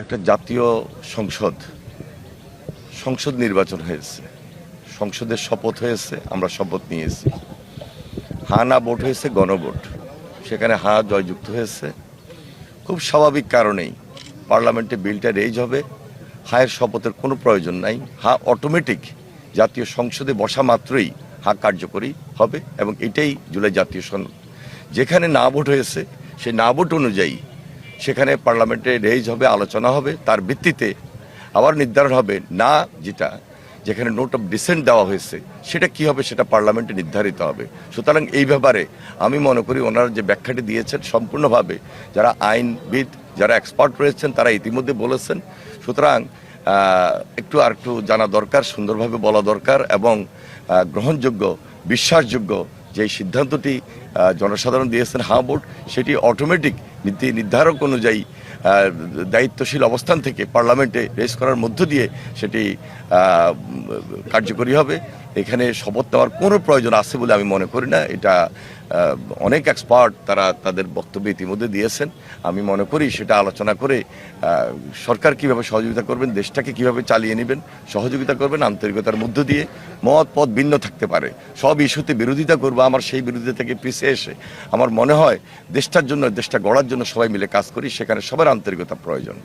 একটা জাতীয় সংসদ নির্বাচন হয়েছে, সংসদের শপথ হয়েছে, আমরা শপথ নিয়েছি। হা না ভোট হয়েছে গণভোট, সেখানে হা জয়যুক্ত হয়েছে। খুব স্বাভাবিক কারণেই পার্লামেন্টে বিলটা রেজ হবে। হায়ের শপথের কোনো প্রয়োজন নাই। হা অটোমেটিক জাতীয় সংসদে বসা মাত্রই হা কার্যকরী হবে এবং এটাই জুলাই জাতীয় সনদ। যেখানে না ভোট হয়েছে সেই না ভোট অনুযায়ী সেখানে পার্লামেন্টে রেজ হবে, আলোচনা হবে, তার ভিত্তিতে আবার নির্ধারণ হবে না যেখানে নোট অফ ডিসেন্ট দেওয়া হয়েছে সেটা কি হবে, সেটা পার্লামেন্টে নির্ধারিত হবে। সুতরাং এই ব্যাপারে আমি মনে করি ওনারা যে ব্যাখ্যাটি দিয়েছেন সম্পূর্ণভাবে যারা আইনবিদ, যারা এক্সপার্ট রয়েছেন তারা ইতিমধ্যে বলেছেন। সুতরাং একটু জানা দরকার, সুন্দরভাবে বলা দরকার এবং গ্রহণযোগ্য, বিশ্বাসযোগ্য যে সিদ্ধান্তটি জনসাধারণ দিয়েছেন হা ভোট, সেটি অটোমেটিক নীতি নির্ধারক অনুযায়ী দায়িত্বশীল অবস্থান থেকে পার্লামেন্টে রেজ করার মধ্য দিয়ে সেটি কার্যকরী হবে। এখানে শপথ নেওয়ার কোনো প্রয়োজন আছে বলে আমি মনে করি না। এটা অনেক এক্সপার্ট তারা তাদের বক্তব্য ইতিমধ্যে দিয়েছেন। আমি মনে করি সেটা আলোচনা করে সরকার কিভাবে সহযোগিতা করবেন, দেশটাকে কিভাবে চালিয়ে নেবেন, সহযোগিতা করবেন আন্তরিকতার মধ্য দিয়ে। মত পথ ভিন্ন থাকতে পারে, সব ইস্যুতে বিরোধিতা করবো, আমার সেই বিরোধিতা থেকে পিছিয়ে এসে আমার মনে হয় দেশটার জন্য, দেশটা গড়ার জন্য সবাই মিলে কাজ করি, সেখানে সবার আন্তরিকতা প্রয়োজন।